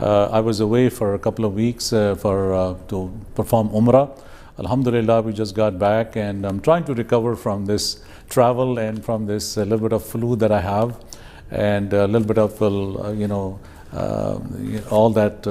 I was away for a couple of weeks to perform Umrah. Alhamdulillah, we just got back, and I'm trying to recover from this travel and from this little bit of flu that I have, and a little bit of all that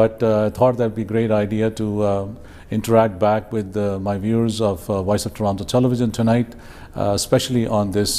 But I thought that would be a great idea to interact back with my viewers of Voice of Toronto Television tonight, especially on this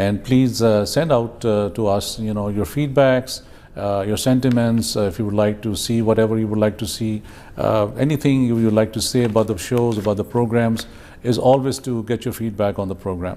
and please send out to us your feedbacks, your sentiments, if you would like to see whatever you would like to see, anything you would like to say about the shows, about the programs, is always to get your feedback on the program.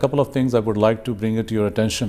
couple of things I would like to bring it to your attention.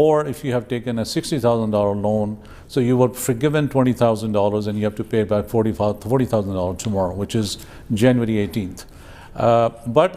or if you have taken a $60,000 loan, so you were forgiven $20,000 and you have to pay back $40,000 tomorrow, which is January 18th. But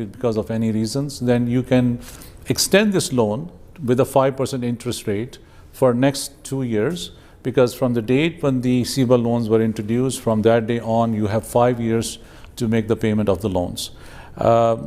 because of any reasons, then you can extend this loan with a 5% interest rate for next 2 years, because from the date when the CEBA loans were introduced, from that day on you have 5 years to make the payment of the loans.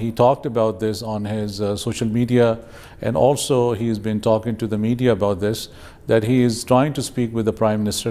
he talked about this on his social media, and also he's been talking to the media about this, that he is trying to speak with the Prime Minister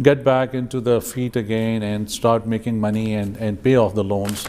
get back into the feet again and start making money and pay off the loans,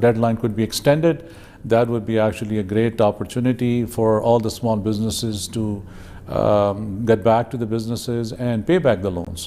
deadline could be extended, that would be actually a great opportunity for all the small businesses to get back to the businesses and pay back the loans.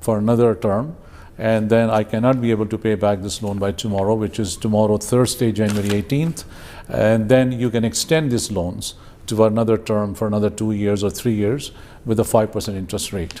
for another term, and then I cannot be able to pay back this loan by tomorrow, which is tomorrow Thursday, January 18th, and then you can extend these loans to another term for another 2 years or 3 years with a 5% interest rate,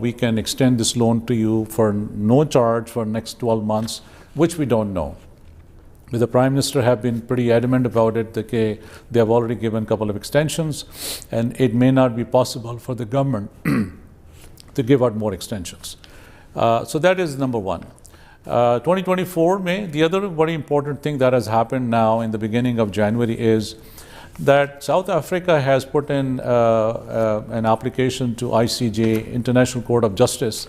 we can extend this loan to you for no charge for next 12 months, which we don't know. But the Prime Minister have been pretty adamant about it, that they have already given a couple of extensions, and it may not be possible for the government to give out more extensions. So that is number one. 2024 May, the other very important thing that has happened now in the beginning of January is that South Africa has put in an application to ICJ, International Court of Justice,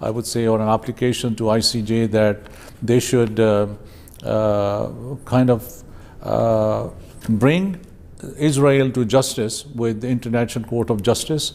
I would say, or an application to ICJ that they should kind of bring Israel to justice with the International Court of Justice.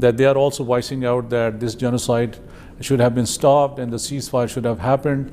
that they are also voicing out that this genocide should have been stopped and the ceasefire should have happened.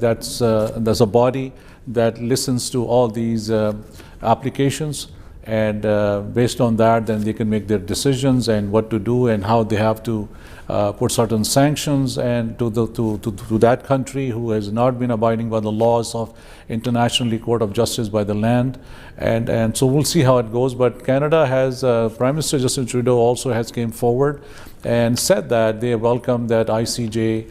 that's a body that listens to all these applications, and based on that then they can make their decisions and what to do and how they have to put certain sanctions and to that country who has not been abiding by the laws of International Court of Justice by the land. And so we'll see how it goes. But Canada has Prime Minister Justin Trudeau also has came forward and said that they welcome that ICJ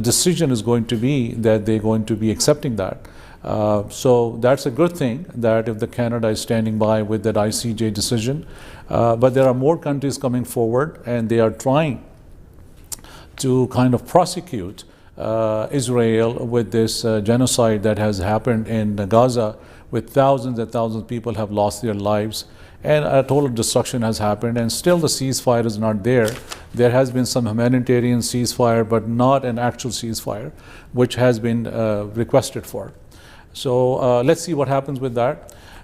decision is going to be, that they're going to be accepting that. So that's a good thing, that if the Canada is standing by with that ICJ decision. But there are more countries coming forward, and they are trying to kind of prosecute Israel with this genocide that has happened in Gaza, with thousands and thousands of people have lost their lives, and a total destruction has happened, and still the ceasefire is not there. There has been some humanitarian ceasefire, but not an actual ceasefire, which has been requested for. So let's see what happens with that.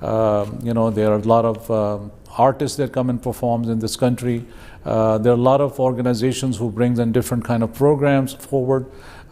there are a lot of artists that come and performs in this country. There are a lot of organizations who brings in different kind of programs forward.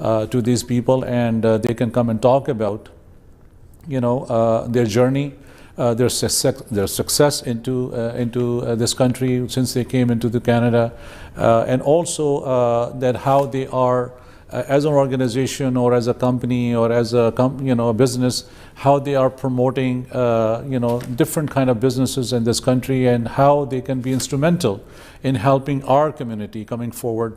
to these people, and they can come and talk about their journey, their success into this country since they came into the Canada, and also that how they are as an organization or as a company or as a a business, how they are promoting different kind of businesses in this country, and how they can be instrumental in helping our community coming forward,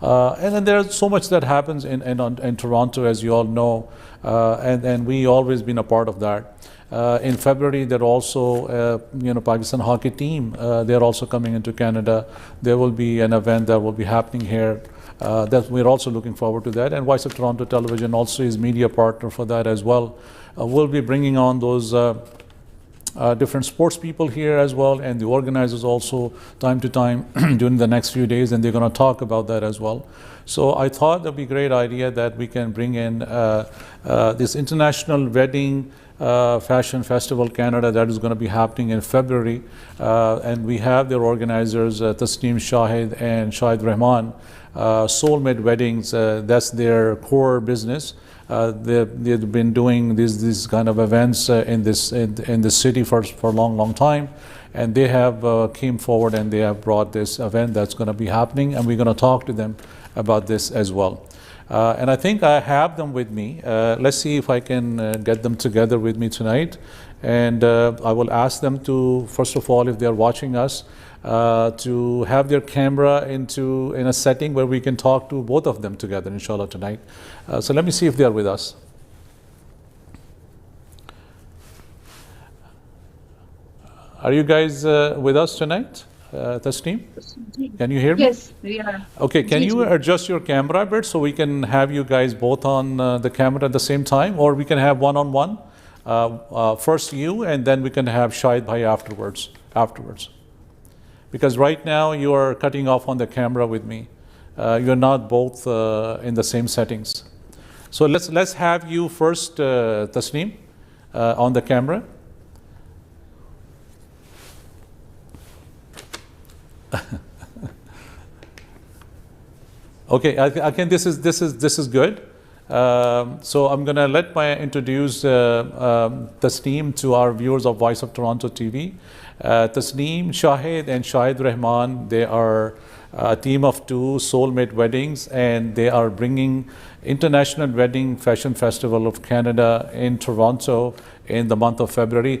and then there's so much that happens in Toronto, as you all know, and we always been a part of that. In February, there also, Pakistan hockey team, they're also coming into Canada. There will be an event that will be happening here. That we're also looking forward to that. And Voice of Toronto Television also is media partner for that as well. We'll be bringing on those different sports people here as well, and the organizers also time to time during the next few days, and they're going to talk about that as well. So I thought that'd be a great idea that we can bring in this International Wedding Fashion Festival Canada that is going to be happening in February, and we have their organizers Tasneem Shahid and Shahid Rahman. Soulmate Weddings, that's their core business. They've been doing these kind of events in this city for a long time, and they have came forward and they have brought this event that's going to be happening, and we're going to talk to them about this as well. And I think I have them with me. Let's see if I can get them together with me tonight. And I will ask them to, first of all, if they're watching us, to have their camera in a setting where we can talk to both of them together, inshallah, tonight. So let me see if they're with us. Are you guys with us tonight? Tasneem, can you hear me? Yes, we are. Okay, can you adjust your camera a bit so we can have you guys both on the camera at the same time, or we can have one-on-one? First you, and then we can have Shahid Bhai afterwards. Because right now you are cutting off on the camera with me. You're not both in the same settings. So let's have you first, Tasneem, on the camera. Okay, I think this is good. So I'm going to introduce Tasneem to our viewers of Voice of Toronto TV. Tasneem, Shahid and Shahid Rahman, they are a team of two, Soulmate Weddings, and they are bringing International Wedding Fashion Festival of Canada in Toronto in the month of February.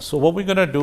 so what we're gonna do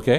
okay?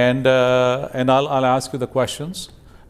And I'll ask you the questions,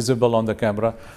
visible on the camera.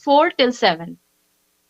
4 till 7।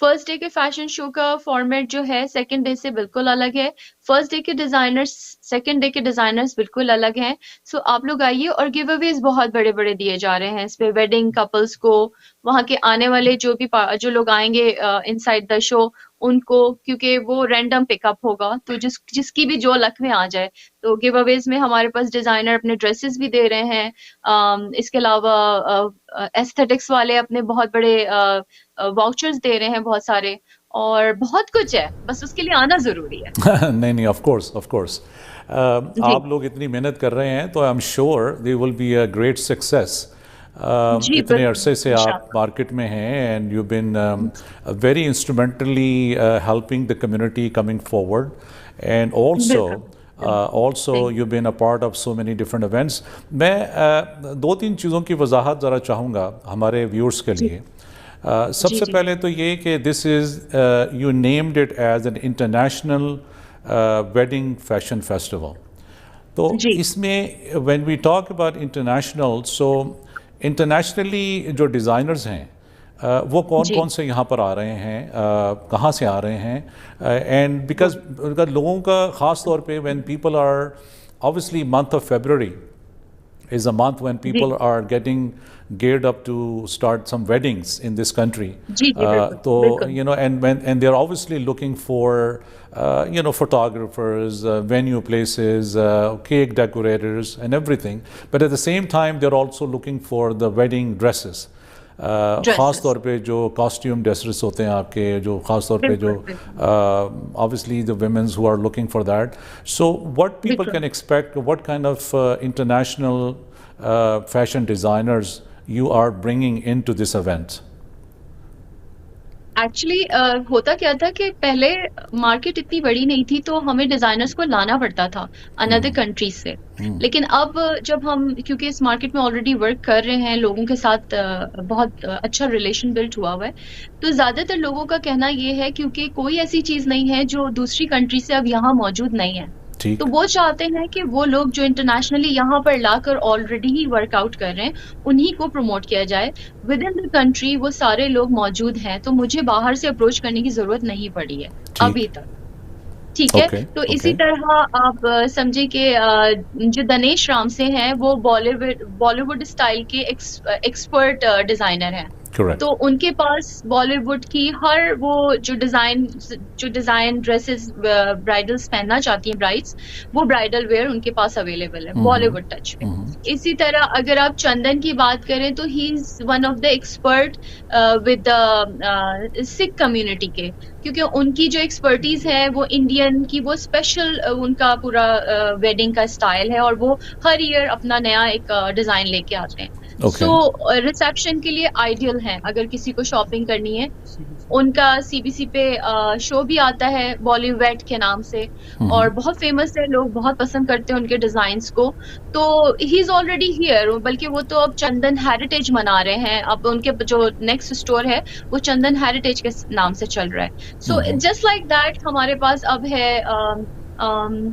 First day کے fashion show کا format جو ہے second day سے بالکل الگ ہے. First day کے designers second day کے ڈیزائنرز بالکل الگ ہیں. سو آپ لوگ آئیے, اور گیو اویز بہت بڑے بڑے دیے جا رہے ہیں اس پہ ویڈنگ کپلس کو, وہاں کے آنے والے جو لوگ آئیں گے ان سائڈ دا شو ان کو, کیونکہ وہ رینڈم پک اپ ہوگا تو جس کی بھی جو لک میں آ جائے. تو گیو اویز میں ہمارے پاس ڈیزائنر اپنے ڈریسز بھی دے رہے ہیں. اس کے علاوہ ایستھیٹکس والے اپنے بہت بڑے واؤچرز دے رہے ہیں بہت سارے, اور بہت کچھ ہے, بس اس کے لیے آنا ضروری ہے. نہیں آف کورس جی آپ لوگ اتنی محنت کر رہے ہیں تو I am sure they will be a great success. جی اتنے بالکل عرصے سے آپ انشاءاللہ. مارکیٹ میں ہیں and you been very instrumentally helping the community coming forward and بالکل also you been a part of so many different events. میں دو تین چیزوں کی وضاحت ذرا چاہوں گا ہمارے ویورس کے جی لیے. سب جی سے جی پہلے تو یہ کہ this is you named it as an international wedding fashion festival. تو جی اس میں when we talk about international, so internationally جو ڈیزائنرز ہیں وہ کون جی کون سے یہاں پر آ رہے ہیں, کہاں سے آ رہے ہیں, اینڈ بیکاز لوگوں کا خاص طور پہ when people are obviously month of February is a month when جی people are getting geared up to start some weddings in this country. جی جی بالکل So, بالکل and they're obviously looking for, photographers, venue places, cake decorators and everything. But at the same time, they're also looking for the wedding dresses. خاص طور پہ جو costume dresses ہوتے ہیں آپ کے, جو خاص طور پہ جو obviously the women's who are looking for that. So what people can expect, what kind of international fashion designers you are bringing into this event? Actually ہوتا کیا تھا کہ پہلے مارکیٹ اتنی بڑی نہیں تھی تو ہمیں ڈیزائنرز کو لانا پڑتا تھا اندر کنٹریز سے. لیکن اب جب ہم کیونکہ اس مارکیٹ میں آلریڈی ورک کر رہے ہیں, لوگوں کے ساتھ بہت اچھا ریلیشن بلڈ ہوا ہوا ہے, تو زیادہ تر لوگوں کا کہنا یہ ہے کیونکہ کوئی ایسی چیز نہیں ہے جو دوسری کنٹری سے اب یہاں موجود نہیں ہے, تو وہ چاہتے ہیں کہ وہ لوگ جو انٹرنیشنلی یہاں پر لا کر آلریڈی ہی ورک آؤٹ کر رہے ہیں انہی کو پروموٹ کیا جائے. ود ان دا کنٹری وہ سارے لوگ موجود ہیں, تو مجھے باہر سے اپروچ کرنے کی ضرورت نہیں پڑی ہے ابھی تک. ٹھیک ہے, تو اسی طرح آپ سمجھے کہ جو دنیش رام سے ہیں وہ بالی ووڈ اسٹائل کے ایکسپرٹ ڈیزائنر ہیں. تو ان کے پاس بالی ووڈ کی ہر وہ جو ڈیزائن ڈریسز برائڈلس پہننا چاہتی ہیں برائڈس, وہ برائڈل ویئر ان کے پاس اویلیبل ہے بالی ووڈ ٹچ میں. اسی طرح اگر آپ چندن کی بات کریں تو he is one of the expert with Sikh community کے, کیونکہ ان کی جو ایکسپرٹیز ہے وہ انڈین کی, وہ اسپیشل ان کا پورا ویڈنگ کا اسٹائل ہے, اور وہ ہر ایئر اپنا نیا ایک ڈیزائن لے کے آتے ہیں. سو ریسیپشن کے لیے آئیڈیل ہیں اگر کسی کو شاپنگ کرنی ہے. ان کا CBC پہ شو بھی آتا ہے بالی ویڈ کے نام سے, اور بہت فیمس ہے, لوگ بہت پسند کرتے ہیں ان کے ڈیزائنس کو. تو ہی از آلریڈی ہیئر, بلکہ وہ تو اب چندن ہیریٹیج منا رہے ہیں. اب ان کے جو نیکسٹ اسٹور ہے وہ چندن ہیریٹیج کے نام سے چل رہا ہے. سو جسٹ لائک دیٹ ہمارے پاس اب ہے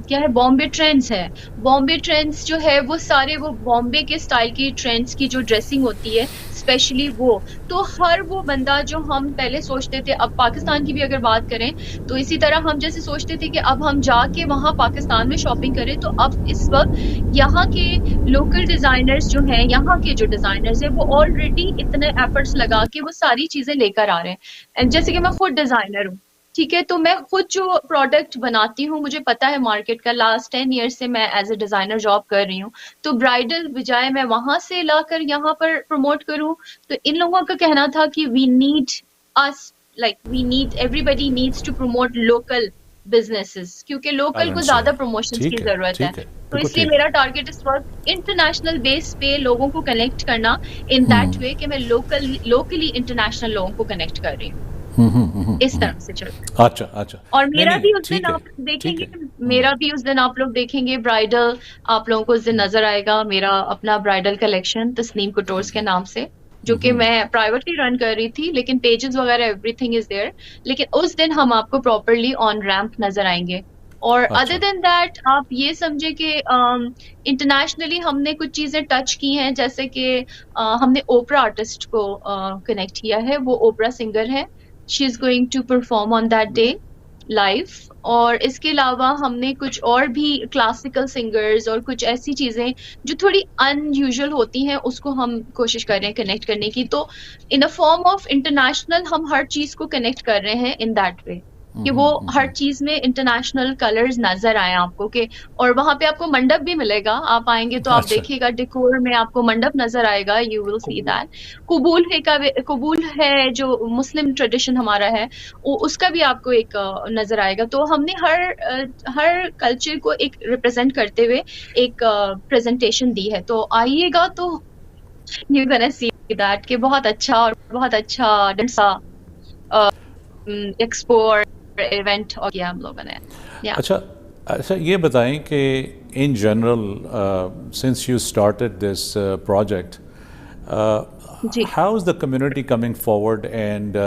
کیا ہے, بامبے ٹرینڈز ہے. بامبے ٹرینڈز جو ہے وہ سارے وہ بامبے کے اسٹائل کی ٹرینڈز کی جو ڈریسنگ ہوتی ہے اسپیشلی وہ, تو ہر وہ بندہ جو ہم پہلے سوچتے تھے, اب پاکستان کی بھی اگر بات کریں تو اسی طرح ہم جیسے سوچتے تھے کہ اب ہم جا کے وہاں پاکستان میں شاپنگ کریں, تو اب اس وقت یہاں کے لوکل ڈیزائنرز جو ہیں, یہاں کے جو ڈیزائنرز ہیں وہ آلریڈی اتنے ایفرٹس لگا کے وہ ساری چیزیں لے کر آ رہے ہیں. جیسے کہ میں خود ڈیزائنر ہوں, ٹھیک ہے, تو میں خود جو پروڈکٹ بناتی ہوں مجھے پتا ہے مارکیٹ کا, لاسٹ 10 ایئرس سے میں ایز اے ڈیزائنر جاب کر رہی ہوں. تو برائڈل بجائے میں وہاں سے لا کر یہاں پر پروموٹ کروں, تو ان لوگوں کا کہنا تھا کہ we need everybody needs to promote local businesses, کیونکہ لوکل کو زیادہ پروموشنز کی ضرورت ہے. تو اس لیے میرا ٹارگیٹ اس وقت انٹرنیشنل بیس پہ لوگوں کو کنیکٹ کرنا ان دیٹ وے کہ میں لوکلی انٹرنیشنل لوگوں کو کنیکٹ کر رہی ہوں. اس طرح سے چلتا. اچھا. اور میرا بھی اس دن آپ دیکھیں گے, آپ لوگ دیکھیں گے برائڈل, آپ لوگوں کو اس دن نظر آئے گا میرا اپنا برائڈل کلیکشن تسنیم کوٹورز کے نام سے, جو کہ میں پرائیویٹلی رن کر رہی تھی, لیکن پیجز وغیرہ ایوری تھنگ از دیئر. لیکن اس دن ہم آپ کو پراپرلی آن ریمپ نظر آئیں گے. اور ادر دین دیٹ آپ یہ سمجھے کہ انٹرنیشنلی ہم نے کچھ چیزیں ٹچ کی ہیں, جیسے کہ ہم نے اوپرا آرٹسٹ کو کنیکٹ کیا ہے. وہ اوپرا سنگر ہے, she is going to perform on that day life. اور اس کے علاوہ ہم نے کچھ اور بھی کلاسیکل سنگرز اور کچھ ایسی چیزیں جو تھوڑی ان یوزول ہوتی ہیں اس کو ہم کوشش کر رہے ہیں کنیکٹ کرنے کی. تو ان اے فارم آف انٹرنیشنل ہم ہر چیز کو کنیکٹ کر رہے ہیں ان دیٹ وے کہ وہ ہر چیز میں انٹرنیشنل کلرز نظر آئیں آپ کو. کہ اور وہاں پہ آپ کو منڈپ بھی ملے گا, آپ آئیں گے تو آپ دیکھیے گا ڈیکور میں آپ کو منڈپ نظر آئے گا. You will see that. قبول ہے جو مسلم ٹریڈیشن ہمارا ہے اس کا بھی آپ کو ایک نظر آئے گا. تو ہم نے ہر کلچر کو ایک ریپرزینٹ کرتے ہوئے ایک پریزنٹیشن دی ہے. تو آئیے گا تو یو گonna سی دیٹ کہ بہت اچھا اور بہت اچھا ڈنسا ایکسپو ایونٹ کیا ہم لوگوں نے. اچھا یہ بتائیں کہ in general sense you started this project how is the community coming forward and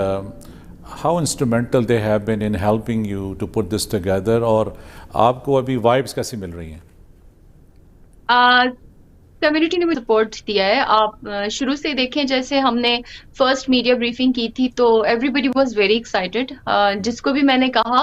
how instrumental they have been in helping you to put this together, اور آپ کو ابھی وائبس کیسی مل رہی ہیں؟ کمیونٹی نے مجھے سپورٹ دیا ہے. آپ شروع سے دیکھیں جیسے ہم نے فرسٹ میڈیا بریفنگ کی تھی تو everybody was very excited. جس کو بھی میں نے کہا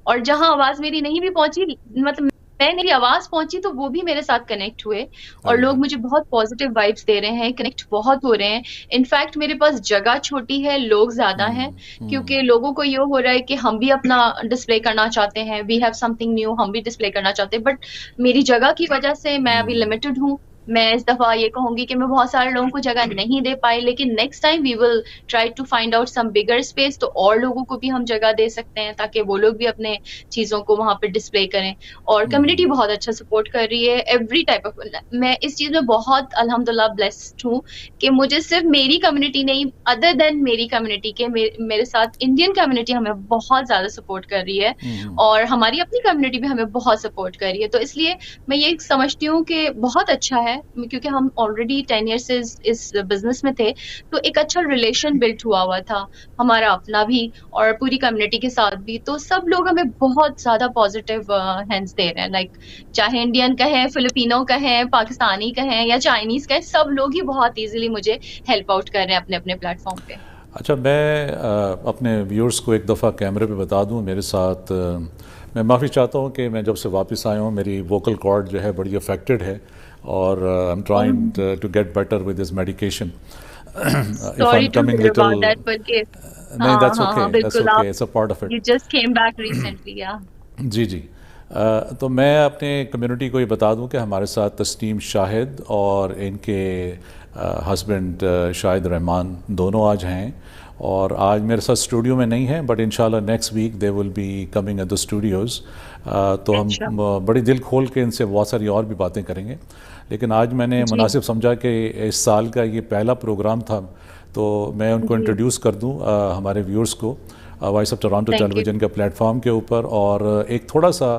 اور جہاں آواز میری نہیں بھی پہنچی, مطلب میری آواز پہنچی تو وہ بھی میرے ساتھ کنیکٹ ہوئے اور لوگ مجھے بہت پازیٹیو وائبس دے رہے ہیں, کنیکٹ بہت ہو رہے ہیں. انفیکٹ میرے پاس جگہ چھوٹی ہے, لوگ زیادہ ہیں کیونکہ لوگوں کو یہ ہو رہا ہے کہ ہم بھی اپنا ڈسپلے کرنا چاہتے ہیں, we have something new, ہم بھی ڈسپلے کرنا چاہتے ہیں. بٹ میری جگہ کی وجہ سے میں ابھی لمیٹڈ ہوں. میں اس دفعہ یہ کہوں گی کہ میں بہت سارے لوگوں کو جگہ نہیں دے پائی, لیکن next time we will try to find out some bigger space, تو اور لوگوں کو بھی ہم جگہ دے سکتے ہیں تاکہ وہ لوگ بھی اپنے چیزوں کو وہاں پہ ڈسپلے کریں. اور کمیونٹی بہت اچھا سپورٹ کر رہی ہے ایوری ٹائپ آف. میں اس چیز میں بہت الحمدللہ بلیسڈ ہوں کہ مجھے صرف میری کمیونٹی نہیں, ادر دین میری کمیونٹی کے میرے ساتھ انڈین کمیونٹی ہمیں بہت زیادہ سپورٹ کر رہی ہے اور ہماری اپنی کمیونٹی بھی ہمیں بہت سپورٹ کر رہی ہے. تو اس لیے میں یہ سمجھتی ہوں کہ بہت اچھا ہے کیونکہ ہم آلریڈی 10 ایئر سے اس بزنس میں تھے, تو ایک اچھا ریلیشن بلڈ ہوا تھا ہمارا اپنا بھی اور پوری کمیونٹی کے ساتھ بھی. تو سب لوگ ہمیں بہت زیادہ پازیٹیو ہینڈز دے رہے ہیں, لائک چاہے انڈین کہیں, فلپینو کہیں, پاکستانی کہیں یا چائنیز کہیں, سب لوگ ہی بہت ایزیلی مجھے ہیلپ آؤٹ کر رہے ہیں اپنے اپنے پلیٹ فارم پہ. اچھا میں اپنے ویورز کو ایک دفعہ کیمرے پہ بتا دوں, میرے ساتھ میں معافی چاہتا ہوں کہ میں جب سے واپس آیا ہوں میری ووکل کارڈ جو ہے بڑی افیکٹڈ ہے اور I am trying to get better with this medication. Sorry to hear about that, بلکہ نہیں, that's okay, that's okay, it's a part of it. You just came back recently, yeah. جی تو میں اپنے کمیونٹی کو یہ بتا دوں کہ ہمارے ساتھ تسنیم شاہد اور ان کے ہسبینڈ شاہد رحمان دونوں آج ہیں, اور آج میرے ساتھ اسٹوڈیو میں نہیں ہیں, بٹ انشاءاللہ next week they will be coming at the studios. تو ہم بڑی دل کھول کے ان سے بہت ساری اور بھی باتیں کریں گے, لیکن آج میں نے مناسب سمجھا کہ اس سال کا یہ پہلا پروگرام تھا تو میں ان کو انٹروڈیوس کر دوں ہمارے ویورز کو voice of Toronto television کے پلیٹ فارم کے اوپر, اور ایک تھوڑا سا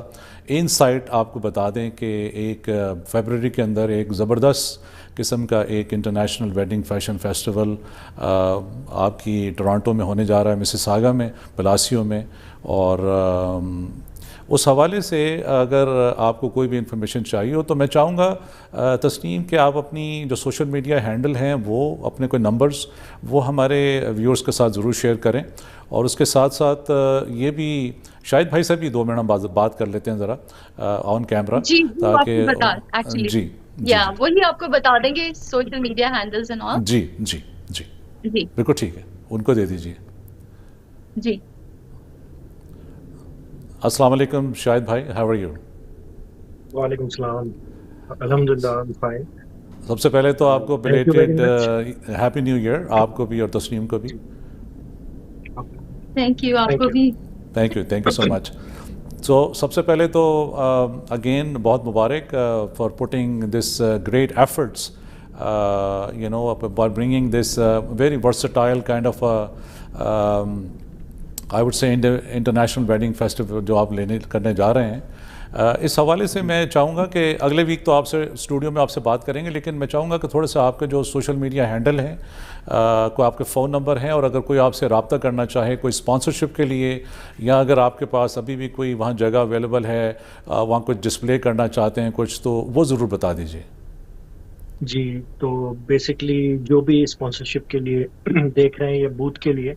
انسائٹ آپ کو بتا دیں کہ ایک فیبرری کے اندر ایک زبردست قسم کا ایک انٹرنیشنل ویڈنگ فیشن فیسٹیول آپ کی ٹورانٹو میں ہونے جا رہا ہے, مسیساگا میں, پلاسیو میں. اور اس حوالے سے اگر آپ کو کوئی بھی انفارمیشن چاہیے ہو تو میں چاہوں گا تسنیم کہ آپ اپنی جو سوشل میڈیا ہینڈل ہیں وہ اپنے کوئی نمبرز وہ ہمارے ویورز کے ساتھ ضرور شیئر کریں, اور اس کے ساتھ ساتھ یہ بھی شاہد بھائی سے بھی 2 منٹ بات کر لیتے ہیں ذرا آن کیمرہ, تاکہ جی وہی آپ کو بتا دیں گے social media handles and all. جی بالکل ٹھیک ہے, ان کو دے دیجیے. جی السلام علیکم شاہد بھائی, ہاؤ آر یو؟ وعلیکم السلام, الحمدللہ آئی ایم فائن. سب سے پہلے تو آپ کو بلیٹڈ ہیپی نیو ایئر, آپ کو بھی اور تسنیم کو بھی. تھینک یو, آپ کو بھی. تھینک یو سو مچ. سو سب سے پہلے تو اگین بہت مبارک for putting this great efforts you know by bringing this very versatile kind of I would say international wedding festival جو آپ کرنے جا رہے ہیں. اس حوالے سے میں چاہوں گا کہ اگلے ویک تو آپ سے اسٹوڈیو میں آپ سے بات کریں گے, لیکن میں چاہوں گا کہ تھوڑے سا آپ کے جو سوشل میڈیا ہینڈل ہیں, کوئی آپ کے فون نمبر ہیں, اور اگر کوئی آپ سے رابطہ کرنا چاہے کوئی اسپانسرشپ کے لیے, یا اگر آپ کے پاس ابھی بھی کوئی وہاں جگہ اویلیبل ہے, وہاں کچھ ڈسپلے کرنا چاہتے ہیں کچھ, تو وہ ضرور بتا دیجیے. جی تو بیسکلی جو بھی اسپانسرشپ کے لیے دیکھ رہے ہیں یا بوتھ کے لیے,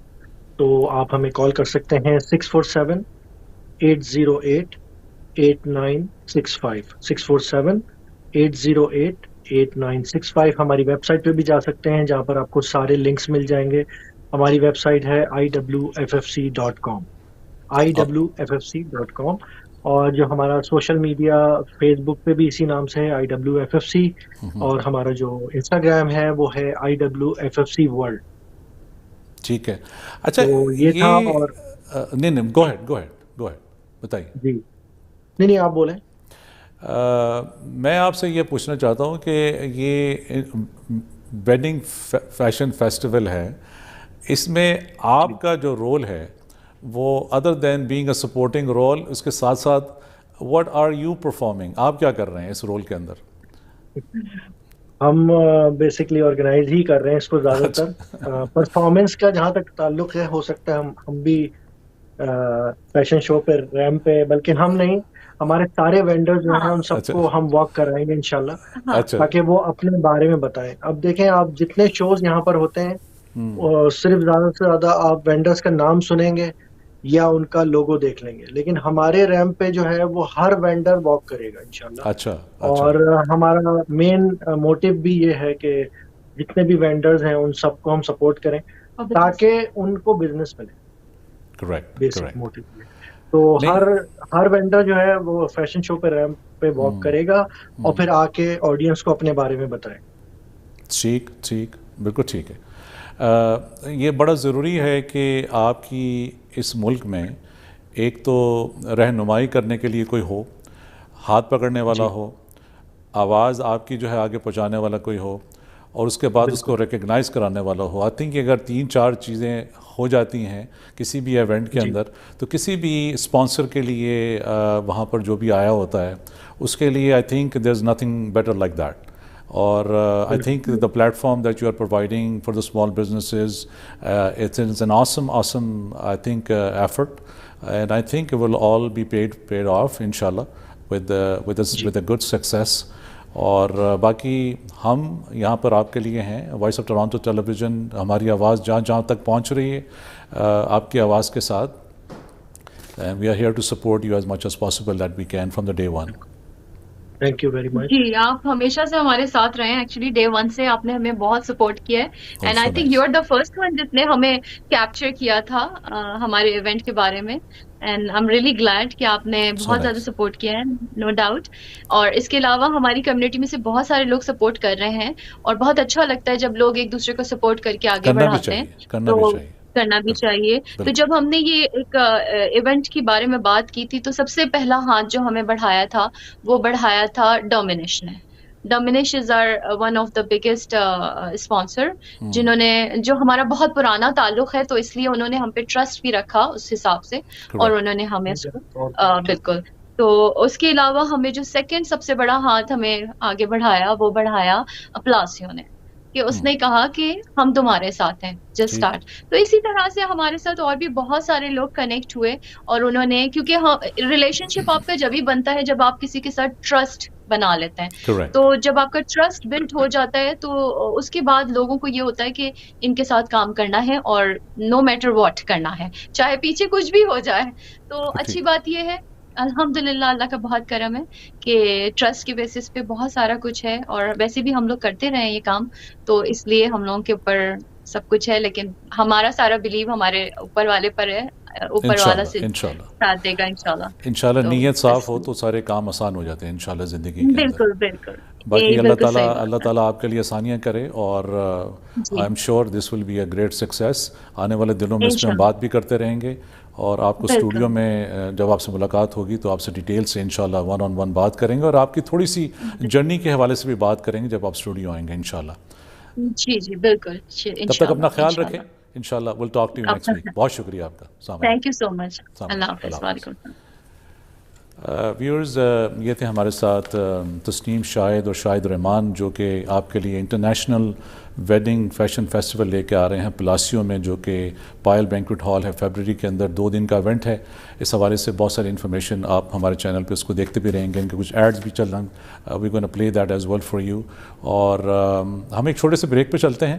تو آپ ہمیں کال کر سکتے ہیں 647-808-8965 647-808-8965. ہماری ویب سائٹ پہ بھی جا سکتے ہیں جہاں پر آپ کو سارے لنکس مل جائیں گے. ہماری ویب سائٹ ہے IWFFC.com IWFFC.com. اور جو ہمارا سوشل میڈیا فیس بک پہ بھی اسی نام سے ہے IWFFC. اور ہمارا جو انسٹاگرام ہے وہ ہے IWFFC World. ٹھیک ہے. اچھا تو یہ تھا. اور نہیں گو ہیڈ بتائیے. جی نہیں آپ بولیں. میں آپ سے یہ پوچھنا چاہتا ہوں کہ یہ ویڈنگ فیشن فیسٹیول ہے, اس میں آپ کا جو رول ہے وہ other than being a supporting role, اس کے ساتھ ساتھ واٹ آر یو پرفارمنگ, آپ کیا کر رہے ہیں اس رول کے اندر؟ ہم بیسکلی آرگنائز ہی کر رہے ہیں اس کو زیادہ تر. پرفارمنس کا جہاں تک تعلق ہے ہو سکتا ہے ہم بھی فیشن شو پہ ریمپ پہ, بلکہ ہم نہیں, ہمارے سارے وینڈر جو ہیں ان سب کو ہم واک کرائیں گے انشاءاللہ, تاکہ وہ اپنے بارے میں بتائیں. اب دیکھیں آپ جتنے شوز یہاں پر ہوتے ہیں صرف زیادہ سے زیادہ آپ وینڈرز کا نام سنیں گے یا ان کا لوگو دیکھ لیں گے, لیکن ہمارے ریمپ پہ جو ہے وہ ہر وینڈر واک کرے گا انشاءاللہ. اور ہمارا مین موٹیو بھی یہ ہے کہ جتنے بھی وینڈرز ہیں ان سب کو ہم سپورٹ کریں تاکہ ان کو بزنس ملے. Basic motive. تو ہر وینڈر جو ہے وہ فیشن شو پہ ریمپ پہ واک کرے گا اور پھر آ کے آڈینس کو اپنے بارے میں بتائے. ٹھیک بالکل ٹھیک ہے. یہ بڑا ضروری ہے کہ آپ کی اس ملک میں ایک تو رہنمائی کرنے کے لیے کوئی ہو, ہاتھ پکڑنے والا ہو, آواز آپ کی جو ہے آگے پہنچانے والا کوئی ہو, اور اس کے بعد اس کو ریکگنائز کرانے والا ہو. آئی تھنک اگر 3-4 چیزیں ہو جاتی ہیں کسی بھی ایونٹ کے اندر, تو کسی بھی اسپانسر کے لیے وہاں پر جو بھی آیا ہوتا ہے اس کے لیے I think there is nothing better like that. اور I think the platform that you are providing for the small businesses, it is an awesome I think effort, and I think it will all be paid off inshallah with a good success. اور باقی ہم یہاں پر آپ کے لیے ہیں, voice of Toronto television, ہماری آواز جہاں تک پہنچ رہی ہے آپ کی آواز کے ساتھ, and we are here to support you as much as possible that we can from the day one. Thank you very much. جی آپ ہمیشہ سے ہمارے ساتھ رہے ہیں, ایکچولی ڈے 1 سے آپ نے ہمیں بہت سپورٹ کیا ہے, and I think you are the first one جس نے ہمیں کیپچر کیا تھا ہمارے ایونٹ کے بارے میں, and I am really glad کہ آپ نے بہت زیادہ سپورٹ کیا ہے, نو ڈاؤٹ. اور اس کے علاوہ ہماری کمیونٹی میں سے بہت سارے لوگ سپورٹ کر رہے ہیں, اور بہت اچھا لگتا ہے جب لوگ ایک دوسرے کو سپورٹ کر کے آگے بڑھاتے ہیں, تو کرنا بھی چاہیے. تو جب ہم نے یہ ایک ایونٹ کے بارے میں بات کی تھی تو سب سے پہلا ہاتھ جو ہمیں بڑھایا تھا وہ بڑھایا تھا ڈومینش نے. Dominish is our one of the biggest sponsor, جنہوں نے, جو ہمارا بہت پرانا تعلق ہے, تو اس لیے انہوں نے ہم پہ ٹرسٹ بھی رکھا اس حساب سے, اور انہوں نے ہمیں بالکل. تو اس کے علاوہ ہمیں جو سیکنڈ سب سے بڑا ہاتھ ہمیں آگے بڑھایا وہ بڑھایا پلاسیو نے, کہ اس نے کہا کہ ہم تمہارے ساتھ ہیں, جسٹ اسٹارٹ. تو اسی طرح سے ہمارے ساتھ اور بھی بہت سارے لوگ کنیکٹ ہوئے, اور انہوں نے, کیونکہ ریلیشن شپ آپ کا جب ہی بنتا ہے جب آپ کسی کے ساتھ ٹرسٹ بنا لیتے ہیں. تو جب آپ کا ٹرسٹ بلڈ ہو جاتا ہے تو اس کے بعد لوگوں کو یہ ہوتا ہے کہ ان کے ساتھ کام کرنا ہے, اور نو میٹر واٹ کرنا ہے, چاہے پیچھے کچھ بھی ہو جائے. تو اچھی بات یہ ہے الحمدللہ, اللہ کا بہت کرم ہے کہ ٹرسٹ کے بیسس پہ بہت سارا کچھ ہے, اور ویسے بھی ہم لوگ کرتے رہے ہیں یہ کام, تو اس لیے ہم لوگوں کے اوپر سب کچھ ہے, لیکن ہمارا سارا بلیو ہمارے اوپر والے پر ہے, اوپر والا سے ساتھ دے گا انشاءاللہ. نیت صاف ہو تو سارے کام آسان ہو جاتے ہیں انشاءاللہ زندگی کے اندر. بالکل. باقی اللہ تعالیٰ آپ کے لیے آسانیاں کرے, اور I am sure this will be a great success. آنے والے دنوں میں اس میں ہم بات بھی کرتے رہیں گے, اور آپ کو اسٹوڈیو میں جب آپ سے ملاقات ہوگی تو آپ سے ڈیٹیل سے انشاءاللہ 1-on-1 بات کریں گے, اور آپ کی تھوڑی سی جرنی کے حوالے سے بھی بات کریں گے جب آپ اسٹوڈیو آئیں گے انشاءاللہ. جی بالکل. تب تک اپنا خیال رکھیں انشاءاللہ. we'll talk to you next week. بہت شکریہ آپ کا. تھینک یو سو مچ. اللہ حافظ. وعلیکم السلام. ویورز, یہ تھے ہمارے ساتھ تسنیم شاہد اور شاہد رحمان, جو کہ آپ کے لیے انٹرنیشنل ویڈنگ فیشن فیسٹیول لے کے آ رہے ہیں پلاسیو میں, جو کہ پائل بینکوٹ ہال ہے. فیبرری کے اندر 2 دن کا ایونٹ ہے. اس حوالے سے بہت ساری انفارمیشن آپ ہمارے چینل پہ اس کو دیکھتے بھی رہیں گے, ان کے کچھ ایڈز بھی چل رہے ہیں. We gonna play that as well for you. اور ہم ایک چھوٹے سے بریک پہ چلتے ہیں,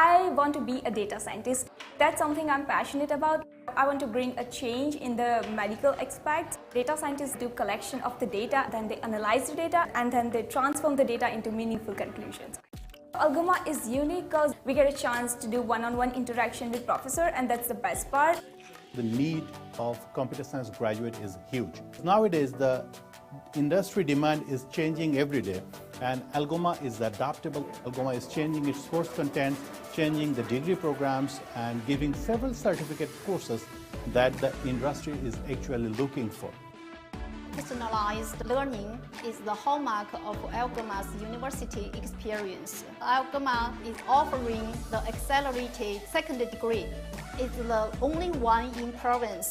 I want to be a data scientist. That's something I'm passionate about. I want to bring a change in the medical aspects. Data scientists do collection of the data, then they analyze the data, and then they transform the data into meaningful conclusions. Algoma is unique because we get a chance to do one-on-one interaction with professor, and that's the best part. The need of computer science graduate is huge. Nowadays, the industry demand is changing every day, and Algoma is adaptable. Algoma is changing its course content, changing the degree programs, and giving several certificate courses that the industry is actually looking for. Personalized learning is the hallmark of Algoma's university experience. Algoma is offering the accelerated second degree. It's the only one in province.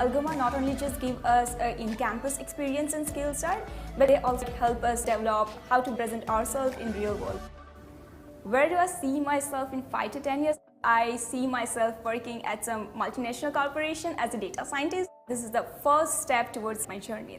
Algoma not only just give us in-campus experience and skill set, but they also help us develop how to present ourselves in real world. Where do I see myself in 5 to 10 years? I see myself working at some multinational corporation as a data scientist. This is the first step towards my journey.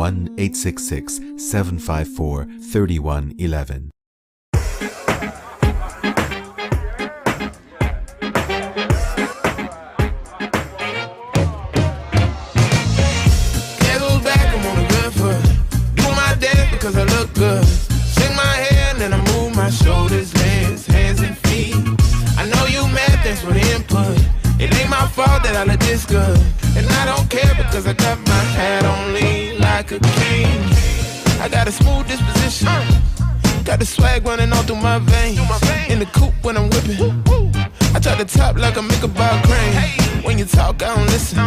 1-866-754-3111. Cause I look good. Shake my hair and then I move my shoulders, legs, hands and feet. I know you mad, thanks for the input. It ain't my fault that I look this good. And I don't care because I got my hat on lean like a king. I got a smooth disposition. Got the swag running all through my veins. In the coupe when I'm whipping. I try to top like I make a bar crane. When you talk, I don't listen.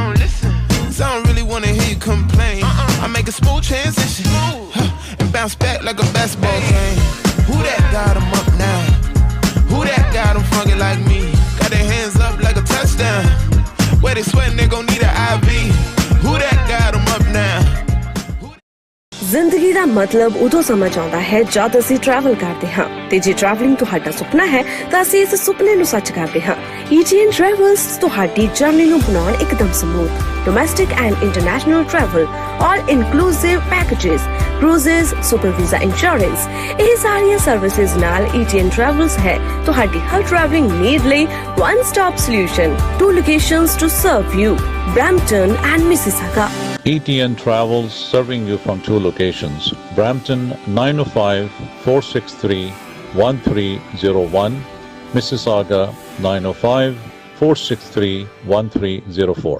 Cause I don't really wanna hear you complain. I make a smooth transition and bounce back like a basketball game. Who that got 'em up now? Who that got 'em funky like me? Got their hands up like a touchdown. Where they sweating, they gon' need an IV. Who that got 'em up now? ਜ਼ਿੰਦਗੀ ਦਾ ਮਤਲਬ ਉਦੋਂ ਸਮਝ ਆਉਂਦਾ ਹੈ ਜਦ ਅਸੀਂ travel ਕਰਦੇ ਹਾਂ ਤੇ ਜੇ ਟਰੈਵਲਿੰਗ ਤੁਹਾਡਾ ਸੁਪਨਾ ਹੈ ਤਾਂ ਅਸੀਂ ਇਸ ਸੁਪਨੇ ਨੂੰ ਸੱਚ ਕਰਦੇ ਹਾਂ. ETN Travels ਤੁਹਾਡੀ ਜਰਨੀ ਨੂੰ ਬਣਾਉਣ ਇੱਕਦਮ smooth. Domestic and international travel, all inclusive packages, cruises, super visa insurance. ਇਹ ਸਾਰੀਆਂ ਸਰਵਿਸਿਜ਼ ਨਾਲ ETN Travels ਹੈ ਤੁਹਾਡੀ ਹਰ ਟਰੈਵਲਿੰਗ ਨੀਡ ਲਈ one stop solution. 2 locations to serve you, Brampton and Mississauga. ETN Travels serving you from 2 locations. Brampton 905-463-1301, Mississauga 905-463-1304.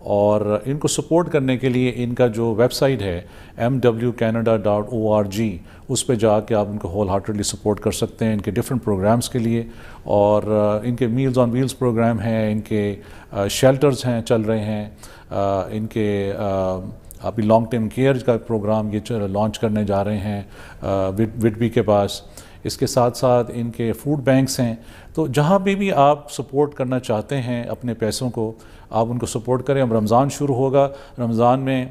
اور ان کو support کرنے کے لیے ان کا جو ویب سائٹ ہے mwcanada.org اس پہ جا کے آپ ان کو ہول ہارٹڈلی سپورٹ کر سکتے ہیں ان کے ڈفرینٹ پروگرامز کے لیے. اور ان کے میلز آن ویلز پروگرام ہیں, ان کے شیلٹرز ہیں چل رہے ہیں, ان کے ابھی لانگ ٹرم کیئر کا پروگرام یہ لانچ کرنے جا رہے ہیں وڈبی کے پاس. اس کے ساتھ ساتھ ان کے فوڈ بینکس ہیں. تو جہاں بھی آپ سپورٹ کرنا چاہتے ہیں اپنے پیسوں کو آپ ان کو سپورٹ کریں. اب رمضان شروع ہوگا, رمضان میں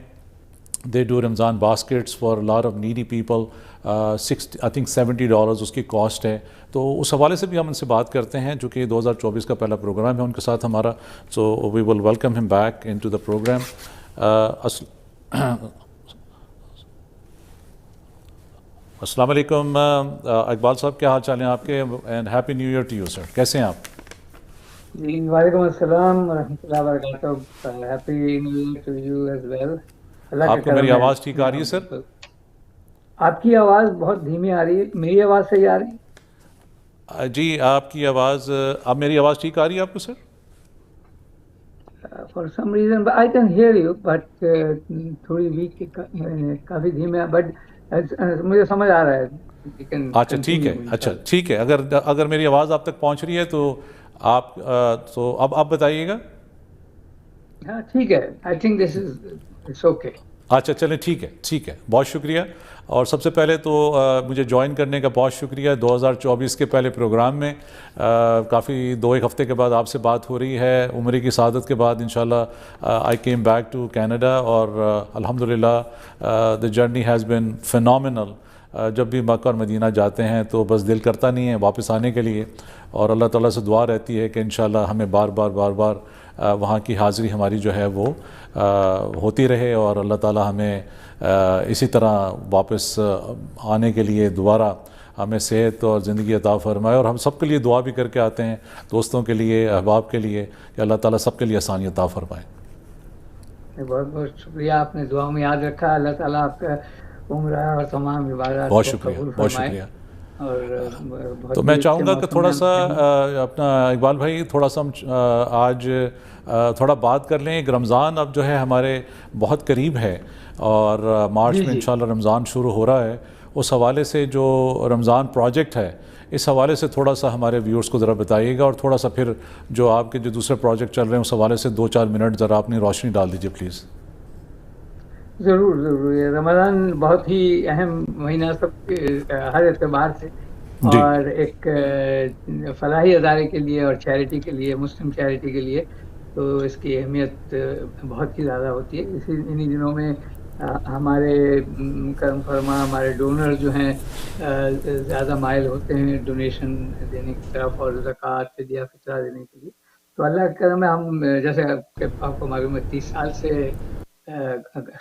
they do Ramzan baskets for lot of needy people, I think $70 اس کی کاسٹ ہے. تو اس حوالے سے بھی ہم ان سے بات کرتے ہیں جو کہ 2024 کا پہلا پروگرام ہے ان کے ساتھ ہمارا. سو وی ول ویلکم ہم back into the program. السلام علیکم اقبال صاحب, کیا حال چال ہیں آپ کے؟ And happy new year to you sir. کیسے ہیں آپ؟ جی وعلیکم السلام ورحمۃ اللہ وبرکاتہ. Happy new year to you as well. آپ کو میری آواز ٹھیک آ رہی ہے سر؟ آپ کی آواز بہت دھیمی آ رہی ہے. میری آواز صحیح آ رہی ہے؟ جی آپ کی آواز, اب میری آواز ٹھیک آ رہی ہے آپ کو sir? For some reason I can hear you but تھوڑی ویک, کافی دھیمے, بٹ مجھے سمجھ آ رہا ہے. اچھا ٹھیک ہے, اچھا ٹھیک ہے. اگر میری آواز آپ تک پہنچ رہی ہے تو آپ تو اب آپ بتائیے گا. ہاں ٹھیک ہے. I think this is it's okay. اچھا چلیں ٹھیک ہے, بہت شکریہ. اور سب سے پہلے تو مجھے جوائن کرنے کا بہت شکریہ 2024 کے پہلے پروگرام میں. کافی 2-1 ہفتے کے بعد آپ سے بات ہو رہی ہے, عمرے کی سعادت کے بعد انشاءاللہ I came back to Canada, اور الحمدللہ the journey has been phenomenal. جب بھی مکہ اور مدینہ جاتے ہیں تو بس دل کرتا نہیں ہے واپس آنے کے لیے, اور اللہ تعالیٰ سے دعا رہتی ہے کہ انشاءاللہ ہمیں بار بار وہاں کی حاضری ہماری جو ہے وہ ہوتی رہے, اور اللہ تعالیٰ ہمیں اسی طرح واپس آنے کے لیے دوبارہ ہمیں صحت اور زندگی عطا فرمائے. اور ہم سب کے لیے دعا بھی کر کے آتے ہیں, دوستوں کے لیے, احباب کے لیے, کہ اللہ تعالیٰ سب کے لیے آسانی عطا فرمائے. بہت بہت شکریہ, آپ نے دعا میں یاد رکھا. اللہ تعالیٰ آپ کا عمرہ اور تمام عبادات بہت شکریہ, بہت شکریہ. اور تو میں چاہوں گا کہ تھوڑا سا اپنا اقبال بھائی تھوڑا سا آج تھوڑا بات کر لیں. ایک رمضان اب جو ہے ہمارے بہت قریب ہے, اور مارچ میں انشاءاللہ رمضان شروع ہو رہا ہے. اس حوالے سے جو رمضان پروجیکٹ ہے اس حوالے سے تھوڑا سا ہمارے ویورز کو ذرا بتائیے گا, اور تھوڑا سا پھر جو آپ کے جو دوسرے پروجیکٹ چل رہے ہیں اس حوالے سے 2-4 منٹ ذرا اپنی روشنی ڈال دیجیے پلیز. ضرور. یہ رمضان بہت ہی اہم مہینہ سب کے ہر اعتبار سے, اور ایک فلاحی ادارے کے لیے اور چیریٹی کے لیے, مسلم چیریٹی کے لیے تو اس کی اہمیت بہت ہی زیادہ ہوتی ہے. انہی دنوں میں ہمارے کرم فرما ہمارے ڈونر جو ہیں زیادہ مائل ہوتے ہیں ڈونیشن دینے کی طرف, اور زکوٰۃ فدیہ فطرہ دینے کے لیے. تو اللہ کے کرم ہے, ہم جیسے آپ کو معلوم ہے 30 سال سے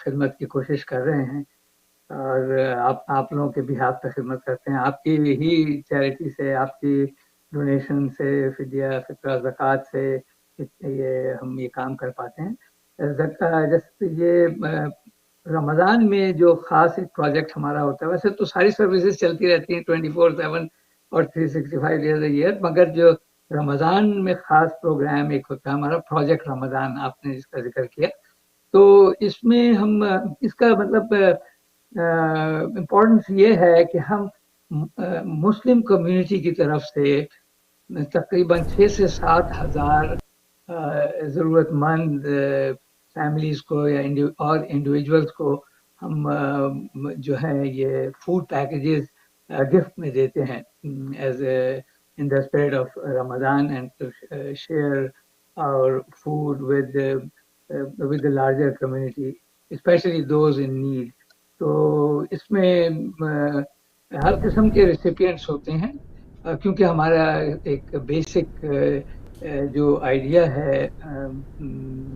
خدمت کی کوشش کر رہے ہیں, اور آپ لوگوں کے بھی ہاتھ پہ خدمت کرتے ہیں. آپ کی ہی چیریٹی سے, آپ کی ڈونیشن سے, فدیہ فطرہ زکوٰۃ سے ہم یہ کام کر پاتے ہیں. جیسے یہ رمضان میں جو خاص ایک پروجیکٹ ہمارا ہوتا ہے, ویسے تو ساری سروسز چلتی رہتی ہیں 24/7 اور 365 days a year, مگر جو رمضان میں خاص پروگرام ایک ہوتا ہے ہمارا پروجیکٹ رمضان, آپ نے جس کا ذکر کیا. تو اس میں ہم اس کا مطلب امپورٹنس یہ ہے کہ ہم مسلم کمیونٹی کی طرف سے تقریباً 6 سے 7 ہزار ضرورت مند فیملیز کو یا اور انڈیویجولس کو ہم جو ہے یہ فوڈ پیکیجز گفٹ میں دیتے ہیں as a in the spirit of Ramadan, and to share اور food with the larger community, especially those in need. تو اس میں ہر قسم کے ریسیپینٹس ہوتے ہیں, کیونکہ ہمارا ایک بیسک جو آئیڈیا ہے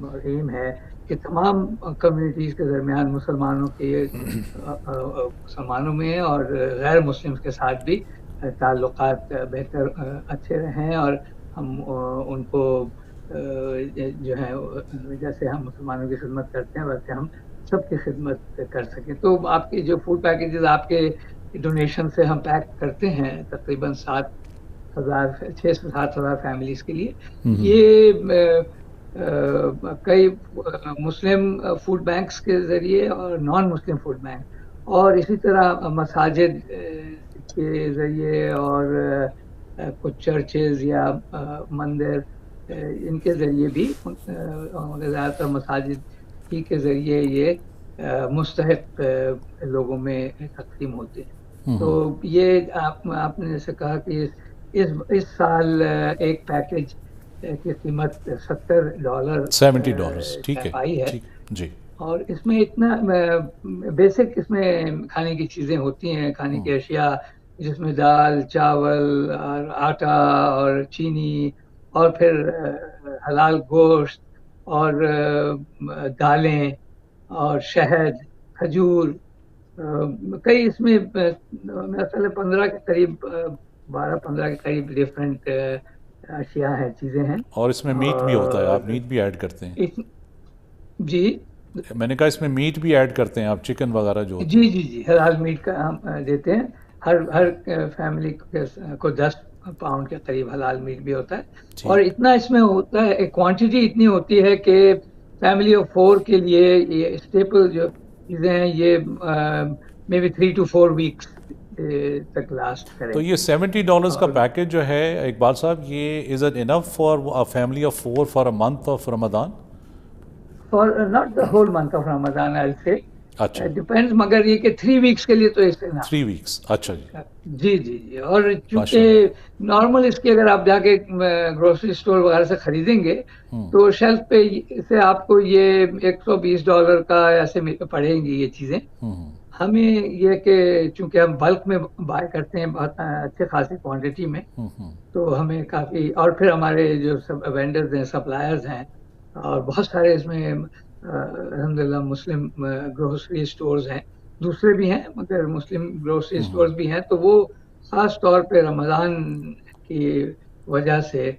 اور ایم ہے کہ تمام کمیونٹیز کے درمیان مسلمانوں میں اور غیر مسلم کے ساتھ بھی تعلقات بہتر اچھے رہیں, اور ہم ان کو جو ہے جیسے ہم مسلمانوں کی خدمت کرتے ہیں ویسے ہم سب کی خدمت کر سکیں. تو آپ کے جو فوڈ پیکیجز آپ کے ڈونیشن سے ہم پیک کرتے ہیں تقریباً 6 سے 7 ہزار فیملیز کے لیے, یہ کئی مسلم فوڈ بینکس کے ذریعے اور نان مسلم فوڈ بینک، اور اسی طرح مساجد کے ذریعے اور کچھ چرچز یا مندر ان کے ذریعے بھی، زیادہ تر مساجد ہی کے ذریعے یہ مستحق لوگوں میں تقسیم ہوتے ہیں. تو یہ آپ نے جیسے کہا کہ اس سال ایک پیکج کی قیمت $70 ٹھیک ہے آئی ہے جی. اور اس میں اتنا بیسک اس میں کھانے کی چیزیں ہوتی ہیں، کھانے کی اشیاء، جس میں دال، چاول اور آٹا اور چینی اور پھر حلال گوشت اور دالیں اور شہد، کھجور، کئی اس میں مثلا 15 کے قریب 12-15 کے قریب ڈفرینٹ اشیاء ہیں، چیزیں ہیں. اور اس میں میٹ بھی ہوتا ہے، آپ میٹ بھی ایڈ کرتے ہیں؟ جی میں نے کہا اس میں میٹ بھی ایڈ کرتے ہیں آپ، چکن وغیرہ جو؟ جی حلال میٹ کا ہم دیتے ہیں. ہر فیملی کو 10 پاؤنڈ کے قریب حلال میٹ بھی ہوتا ہے. اور اتنا اس میں ہوتا ہے، کوانٹٹی اتنی ہوتی ہے کہ فیملی آف 4 کے لیے یہ اسٹیپل جو چیزیں ہیں یہ مے بی 3 to 4 weeks تک لاسٹ کریں. تو یہ $70 کا پیکج جو ہے اقبال صاحب، یہ is it enough for a family of 4 for a month of Ramadan؟ For not the whole month of Ramadan, I'll say. اچھا ڈیپینڈز، مگر یہ کہ 3 weeks کے لیے تو اس 3 weeks. اچھا جی. اور چونکہ نارمل اس کی اگر آپ جا کے گروسری اسٹور وغیرہ سے خریدیں گے تو شیلف پہ سے آپ کو یہ $120 کا ایسے پڑیں گی یہ چیزیں. ہمیں یہ کہ چونکہ ہم بلک میں بائی کرتے ہیں بہت اچھے خاصی کوانٹٹی میں، تو ہمیں کافی، اور پھر ہمارے جو وینڈرز ہیں، سپلائرز ہیں، اور بہت سارے اس میں الحمدللہ مسلم گروسری اسٹورز ہیں، دوسرے بھی ہیں مگر مسلم گروسری اسٹورز بھی ہیں. تو وہ خاص طور پہ رمضان کی وجہ سے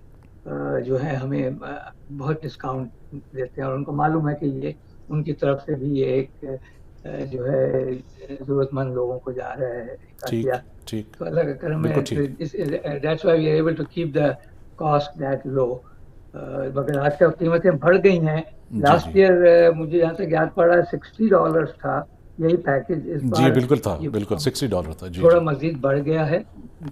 جو ہے ہمیں بہت ڈسکاؤنٹ دیتے ہیں، اور ان کو معلوم ہے کہ یہ ان کی طرف سے بھی یہ ایک جو ہے ضرورت مند لوگوں کو جا رہا ہے اشیاء. تو اللہ کا کرم ہے، that's why we are able to keep the cost that low. مگر آج کل قیمتیں بڑھ گئی ہیں. لاسٹ ایئر مجھے یہاں تک یاد پڑا $60 تھا یہی پیکج. اس بار جی بالکل تھا، بالکل $60 تھا. تھوڑا مزید بڑھ گیا ہے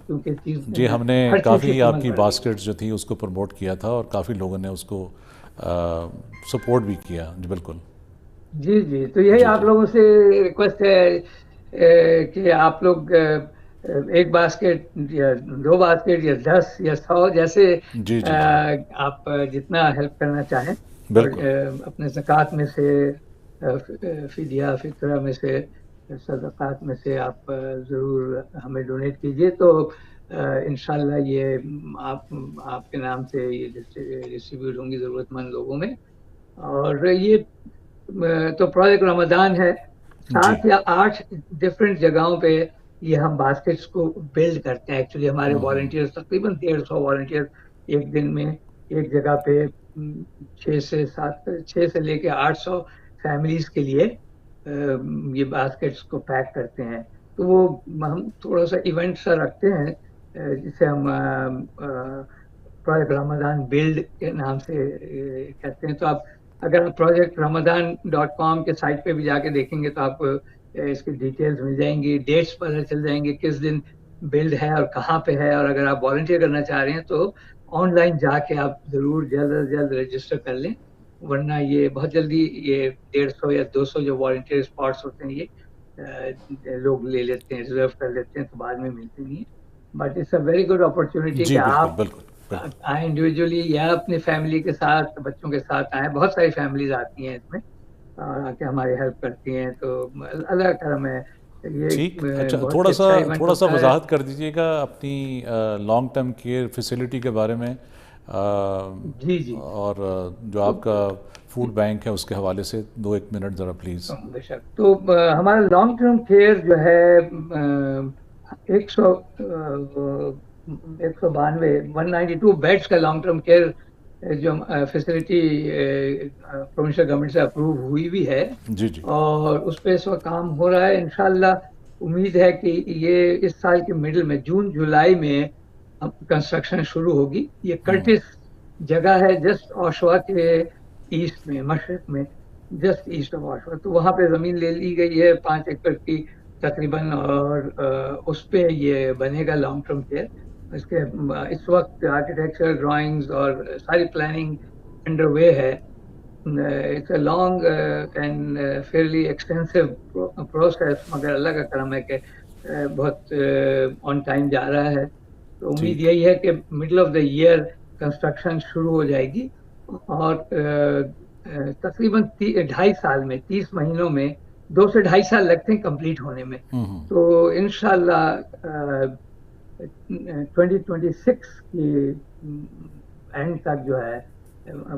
کیونکہ چیز جی ہم نے کافی آپ کی باسکٹ جو تھی اس کو پروموٹ کیا تھا اور کافی لوگوں نے اس کو سپورٹ بھی کیا. جی بالکل. جی تو یہی آپ لوگوں سے ریکویسٹ ہے کہ آپ لوگ ایک باسکٹ یا 2 باسکٹ یا 10 یا 100 جیسے آپ جتنا ہیلپ کرنا چاہیں، اپنے زکوٰۃ میں سے، فدیہ فطرہ میں سے، صدقات میں سے آپ ضرور ہمیں ڈونیٹ کیجیے. تو انشاءاللہ یہ آپ کے نام سے یہ ڈسٹریبیوٹ ہوں گی ضرورت مند لوگوں میں. اور یہ تو پروجیکٹ رمضان ہے. 7 یا 8 ڈفرینٹ جگہوں پہ یہ ہم باسکٹس کو بلڈ کرتے ہیں. ایکچولی ہمارے والنٹیئرز تقریباً 150 والنٹیئر ایک دن میں ایک جگہ پہ 6 سے لے کے 800 فیملیز کے لیے یہ باسکٹس کو پیک کرتے ہیں. تو وہ ہم تھوڑا سا ایونٹ سا رکھتے ہیں جسے ہم پروجیکٹ رمضان بلڈ کے نام سے کہتے ہیں. تو آپ اگر پروجیکٹ رمضان.com کے سائٹ پہ بھی جا کے دیکھیں گے تو آپ کو اس کی ڈیٹیلز مل جائیں گی، ڈیٹس پتہ چل جائیں گے کس دن بلڈ ہے اور کہاں پہ ہے. اور اگر آپ والنٹیئر کرنا چاہ رہے ہیں تو آن لائن جا کے آپ ضرور جلد از جلد رجسٹر کر لیں، ورنہ یہ بہت جلدی یہ 150 یا 200 جو والنٹیئر اسپاٹس ہوتے ہیں یہ لوگ لے لیتے ہیں، ریزرو کر لیتے ہیں، تو بعد میں ملتے نہیں. But it's a very good opportunity کہ آپ آئیں انڈیویجولی یا اپنی فیملی کے ساتھ، بچوں کے ساتھ آئیں. بہت ساری فیملیز آتی ہیں اس میں اور آ کے ہماری ہیلپ کرتی ہیں. تو اللہ کا کرم ہے. ٹھیک. اچھا تھوڑا سا وضاحت کر دیجیے گا اپنی لانگ ٹرم کیئر فیسلٹی کے بارے میں. جی اور جو آپ کا فوڈ بینک ہے اس کے حوالے سے 2-1 منٹ ذرا پلیز. بے شک. تو ہمارا لانگ ٹرم کیئر جو ہے 192 بیڈس کا لانگ ٹرم کیئر جو فیسلٹی پروونشل گورنمنٹ سے اپروو ہوئی بھی ہے. جی اور اس پہ اس وقت کام ہو رہا ہے. انشاءاللہ امید ہے کہ یہ اس سال کے مڈل میں جون جولائی میں کنسٹرکشن شروع ہوگی. یہ کرٹس جگہ ہے جسٹ اوشوا کے ایسٹ میں، مشرق میں، جسٹ ایسٹ آف اوشوا. تو وہاں پہ زمین لے لی گئی ہے 5 ایکڑ کی تقریباً، اور اس پہ یہ بنے گا لانگ ٹرم کیئر. اس وقت آرکیٹیکچر ڈرائنگز اور ساری پلاننگ انڈر وے ہے. It's a long and fairly extensive process, مگر اللہ کا کرم ہے کہ بہت آن ٹائم جا رہا ہے. تو امید یہی ہے کہ middle of the year construction شروع ہو جائے گی، اور تقریباً 2.5 سال میں، 30 مہینوں میں 2 سے 2.5 سال لگتے ہیں کمپلیٹ ہونے میں. تو انشاءاللہ 2026 کی اینڈ تک جو ہے،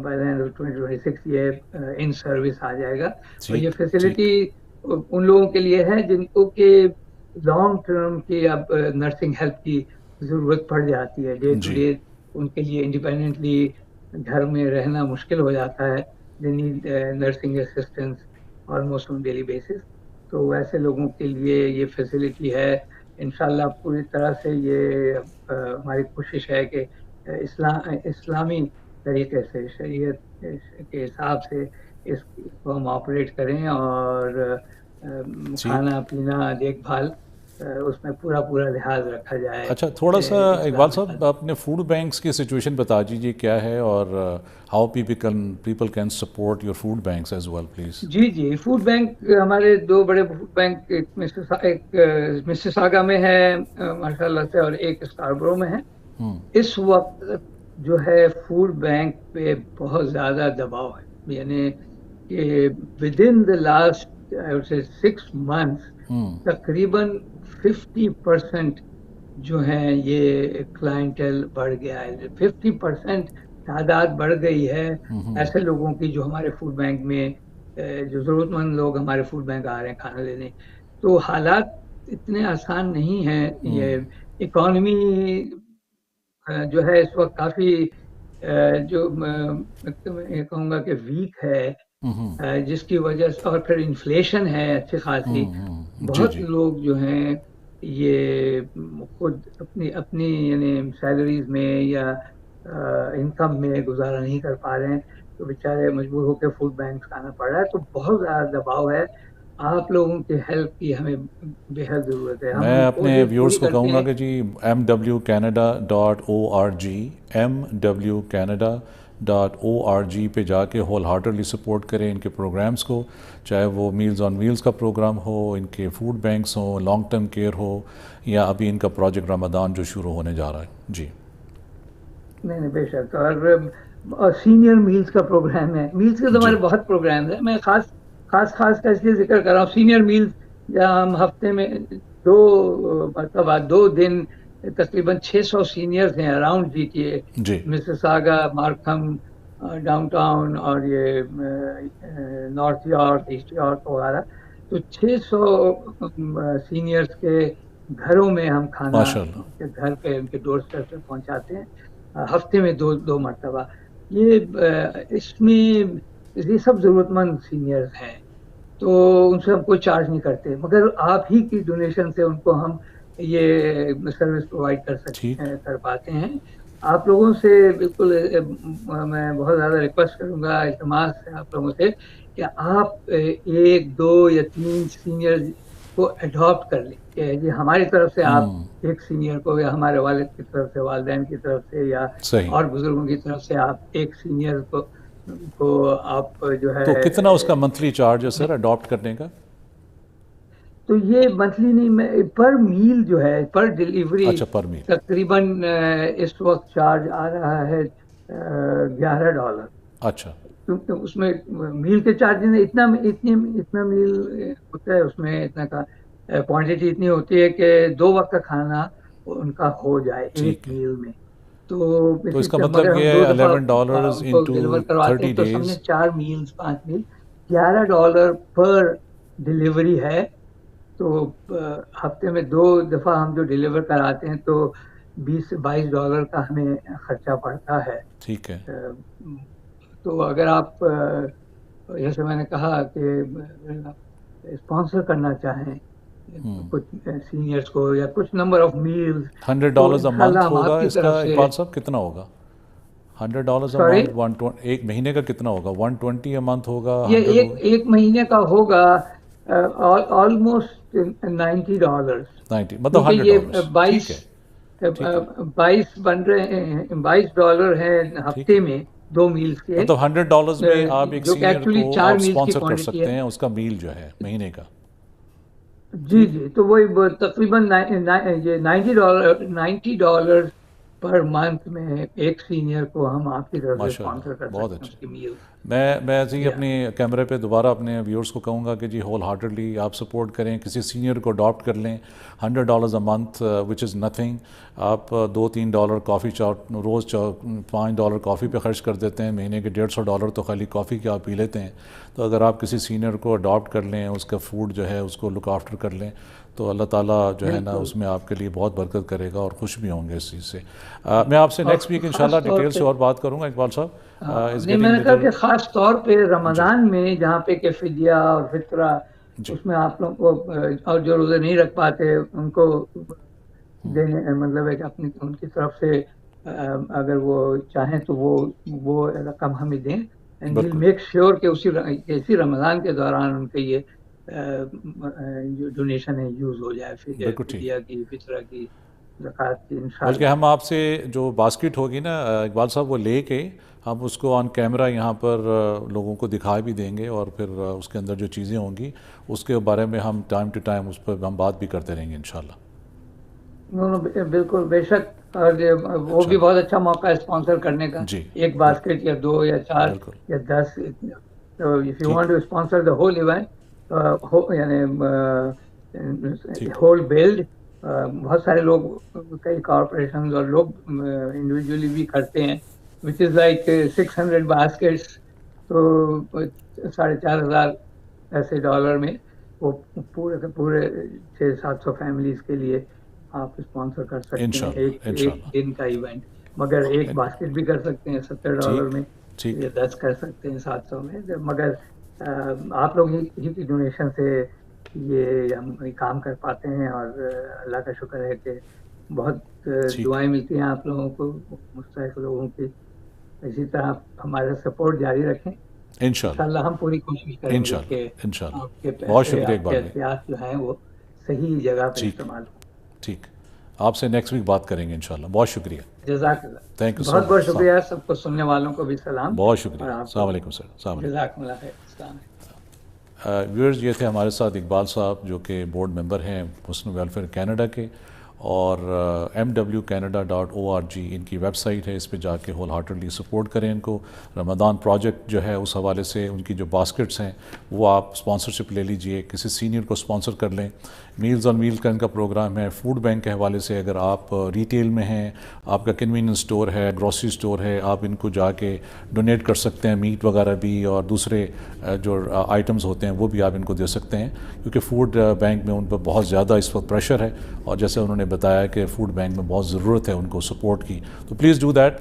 بائی دا اینڈ آف 2026 یہ ان سروس آ جائے گا. اور یہ فیسلٹی ان لوگوں کے لیے ہے جن کو کہ لانگ ٹرم کی اب نرسنگ ہیلپ کی ضرورت پڑ جاتی ہے. ڈے ٹو ڈے ان کے لیے انڈیپینڈنٹلی گھر میں رہنا مشکل ہو جاتا ہے. They need nursing assistance almost on daily basis. تو ویسے لوگوں کے لیے یہ فیسلٹی ہے. انشاءاللہ پوری طرح سے یہ ہماری کوشش ہے کہ اسلامی طریقے سے، شریعت کے حساب سے اس کو ہم آپریٹ کریں، اور کھانا پینا دیکھ بھال اس میں پورا لحاظ رکھا جائے. اچھا، تھوڑا سا اقبال صاحب اپنے فوڈ بینکس کی سچویشن بتا دیجیے کیا ہے، اور how people can support your food banks as well please. جی فوڈ بینک ہمارے 2 بڑے فوڈ بینک، ایک مسیساگا میں ہے ماشاءاللہ سے، اور ایک اسکاربرو میں ہے. اس وقت جو ہے فوڈ بینک پہ بہت زیادہ دباؤ ہے، یعنی کہ with in the last 6 months تقریباً 50% جو ہیں یہ کلائنٹل بڑھ گیا ہے. 50% تعداد بڑھ گئی ہے ایسے لوگوں کی جو ہمارے فوڈ بینک میں، جو ضرورت مند لوگ ہمارے فوڈ بینک آ رہے ہیں کھانا لینے. تو حالات اتنے آسان نہیں ہیں. یہ اکانومی جو ہے اس وقت کافی جو میں کہوں گا کہ ویک ہے، جس کی وجہ سے، اور پھر انفلیشن ہے اچھی خاصی. بہت لوگ جو ہیں یہ خود اپنی یعنی سیلریز میں یا انکم میں گزارا نہیں کر پا رہے ہیں، تو بیچارے مجبور ہو کے فوڈ بینکس آنا پڑ رہا ہے. تو بہت زیادہ دباؤ ہے. آپ لوگوں کی ہیلپ کی ہمیں بے حد ضرورت ہے. میں اپنے ویورز کو کہوں گا کہ جی mwcanada.org mwcanada.org پہ جا کے ہول ہارٹرلی سپورٹ کریں ان کے پروگرامز کو، چاہے وہ میلز آن ویلز کا پروگرام ہو، ان کے فوڈ بینکس ہوں، لانگ ٹرم کیئر ہو، یا ابھی ان کا پروجیکٹ رمضان جو شروع ہونے جا رہا ہے. جی نہیں بے شک. اور سینئر میلز کا پروگرام ہے. میلز کے تو ہمارے بہت پروگرامز ہیں. میں خاص کا اس لیے ذکر کر رہا ہوں. سینئر میلز جہاں ہم ہفتے میں 2 مرتبہ 2 دن تقریباً 600 سینئرز ہیں around GTA، Mississauga, Markham, downtown, اور یہ نارتھ یارک، ایسٹ یارک وغیرہ. تو 600 سینئرز کے گھروں میں ہم کھانا گھر پہ ان کے ڈور اسٹیپ پہ پہنچاتے ہیں ہفتے میں 2 مرتبہ. اس میں یہ سب ضرورت مند سینئرز ہیں، تو ان سے ہم کوئی چارج نہیں کرتے، مگر آپ ہی کی ڈونیشن سے ان کو ہم یہ سروس پرووائڈ کر پاتے ہیں. آپ لوگوں سے بالکل میں بہت زیادہ ریکویسٹ کروں گا، التماس ہے آپ لوگوں سے کہ آپ 1، 2 یا 3 سینئر کو اڈاپٹ کر لیں. کہ جی ہماری طرف سے آپ ایک سینئر کو، یا ہمارے والد کی طرف سے، والدین کی طرف سے، یا اور بزرگوں کی طرف سے آپ ایک سینئر کو آپ جو ہے. تو کتنا اس کا منتھلی چارج ہے سر اڈاپٹ کرنے کا؟ تو یہ منتھلی نہیں، پر میل جو ہے، پر ڈیلیوری. اچھا، پر میل تقریباً اس وقت چارج آ رہا ہے $11. اچھا، کیونکہ اس میں میل کے چارجز اتنا میل ہوتا ہے، اس میں اتنا کا کوانٹٹی اتنی ہوتی ہے کہ 2 وقت کا کھانا ان کا ہو جائے ایک میل میں. تو اس کا مطلب یہ ہے $11 ڈیلیور کرواتے ہیں، تو سمجھے 4 میلز 5 میل $11 پر ڈیلیوری ہے. تو ہفتے میں 2 دفعہ ہم جو ڈیلیور کراتے ہیں تو $20 سے $22 کا ہمیں خرچہ پڑتا ہے. ٹھیک ہے. تو اگر آپ جیسے میں نے کہا کہ اسپانسر کرنا چاہیں کچھ سینئرز کو، یا کچھ number of meals, $100 a month ہوگا اس کا. اقبال صاحب کتنا ہوگا $100 a month, ایک مہینے کا کتنا ہوگا؟ 120 a month ہوگا؟ یہ ایک مہینے کا ہوگا آلموسٹ $90. مطلب $100. 22 بن رہے ہیں، $22 ہیں ہفتے میں 2 میلز کے. مطلب $100 میں آپ ایک سینئر کو آپ اسپانسر کر سکتے ہیں اس کا میل جو ہے مہینے کا. جی تو وہی تقریباً $90 پر منتھ میں ایک سینئر کو ہم آپ کی طرف سے اسپانسر کر سکتے ہیں اس کی میل. میں ایسے ہی اپنے کیمرے پہ دوبارہ اپنے ویورز کو کہوں گا کہ جی ہول ہارٹڈلی آپ سپورٹ کریں، کسی سینئر کو اڈاپٹ کر لیں. $100 a month which is nothing. آپ $2-3 کافی روز $5 کافی پہ خرچ کر دیتے ہیں، مہینے کے $150 تو خالی کافی کے آپ پی لیتے ہیں. تو اگر آپ کسی سینئر کو اڈاپٹ کر لیں، اس کا فوڈ جو ہے اس کو لک آفٹر کر لیں، تو اللہ تعالیٰ جو ہے نا اس میں آپ کے لیے بہت برکت کرے گا اور خوش بھی ہوں گے اس چیز سے. میں آپ سے نیکسٹ ویک انشاءاللہ ڈیٹیل سے اور بات کروں گا. اقبال صاحب نہیں، میں نے کہا کہ خاص طور پہ رمضان میں جہاں پہ کہ فدیہ اور فطرہ، اس میں آپ لوگوں کو اور جو روزے نہیں رکھ پاتے ان کو دینے، مطلب ہے کہ اپنی ان کی طرف سے اگر وہ چاہیں تو وہ رقم ہمیں دیں. اینڈ ویل میک شیور کہ اسی رمضان کے دوران ان کے یہ جو ڈونیشن ہے یوز ہو جائے، فدیہ کی، فطرہ کی، زکوٰۃ کی انشاءاللہ. بلکہ ہم آپ سے جو باسکٹ ہوگی نا اقبال صاحب، وہ لے کے ہم اس کو آن کیمرہ یہاں پر لوگوں کو دکھا بھی دیں گے، اور پھر اس کے اندر جو چیزیں ہوں گی اس کے بارے میں ہم ٹائم ٹو ٹائم اس پر ہم بات بھی کرتے رہیں گے انشاءاللہ. بالکل، بے شک. اور وہ بھی بہت اچھا موقع ہے اسپانسر کرنے کا. ایک باسکٹ یا 2 یا 4 یا 10. So if you want to sponsor the whole event, یعنی whole build، بہت سارے لوگ، کئی کارپوریشنز اور لوگ انڈیویجولی بھی کرتے ہیں، which is like 600 baskets. تو $4,500 ایسے ڈالر میں وہ پورے کے پورے 600-700 فیملیز کے لیے آپ اسپانسر کر سکتے ہیں ایک دن کا ایونٹ. مگر ایک باسکٹ بھی کر سکتے ہیں $70 میں، یا 10 کر سکتے ہیں 700 میں. مگر آپ لوگ ہی کی ڈونیشن سے یہ ہم کام کر پاتے ہیں، اور اللہ کا شکر ہے کہ بہت دعائیں ملتی ہیں آپ لوگوں کو، مستحق لوگوں کی. اسی طرح ہمارا سپورٹ جاری رکھیں انشاءاللہ. ہم پوری کوشش کریں گے کہ آپ کے پیسے، آپ کے احتیاط جو ہیں وہ صحیح جگہ پہ استعمال ہوں. ٹھیک، آپ سے نیکسٹ ویک بات کریں گے انشاءاللہ. بہت شکریہ. جزاک اللہ. Thank you. بہت بہت شکریہ. سب کو سننے والوں کو بھی سلام. بہت شکریہ. السلام علیکم سر. السلام علیکم. جزاک اللہ خیر. السلام علیکم. ویورز، یہ تھے ہمارے ساتھ اقبال صاحب جو کہ بورڈ ممبر ہیں مسلم ویلفیئر کینیڈا کے، اور MWCanada.org ان کی ویب سائٹ ہے، اس پہ جا کے ہول ہارٹڈلی سپورٹ کریں ان کو. رمضان پروجیکٹ جو ہے اس حوالے سے ان کی جو باسکٹس ہیں وہ آپ اسپانسرشپ لے لیجئے، کسی سینئر کو اسپانسر کر لیں. میلز آن ویل کا ان کا پروگرام ہے. فوڈ بینک کے حوالے سے اگر آپ ریٹیل میں ہیں، آپ کا کنوینئنس اسٹور ہے، گروسری اسٹور ہے، آپ ان کو جا کے ڈونیٹ کر سکتے ہیں. میٹ وغیرہ بھی اور دوسرے جو آئٹمز ہوتے ہیں وہ بھی آپ ان کو دے سکتے ہیں، کیونکہ فوڈ بینک میں ان پر بہت زیادہ اس وقت پریشر ہے، اور جیسے انہوں نے بتایا کہ فوڈ بینک میں بہت ضرورت ہے ان کو سپورٹ کی. تو پلیز ڈو دیٹ.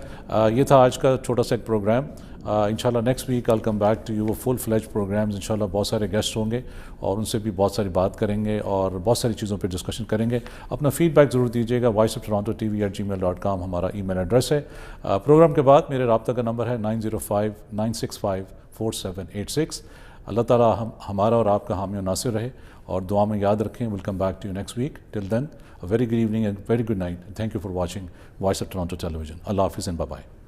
یہ تھا آج کا چھوٹا سا ایک پروگرام. انشاءاللہ next week I'll come back to you full fledge programmes. انشاءاللہ بہت سارے گیسٹ ہوں گے اور ان سے بھی بہت ساری بات کریں گے اور بہت ساری چیزوں پہ ڈسکشن کریں گے. اپنا فیڈ بیک ضرور دیجیے گا. voiceoftoronto@gmail.com ہمارا ای میل ایڈریس ہے. پروگرام کے بعد میرے رابطہ کا نمبر ہے 9059654786. اللہ تعالیٰ ہمارا اور آپ کا حامی و ناصر رہے، اور دعا میں یاد رکھیں. Welcome back to you next week. Till then, a very good evening and very good night. Thank you for watching Voice of Toronto Television. Allah Hafiz and bye-bye.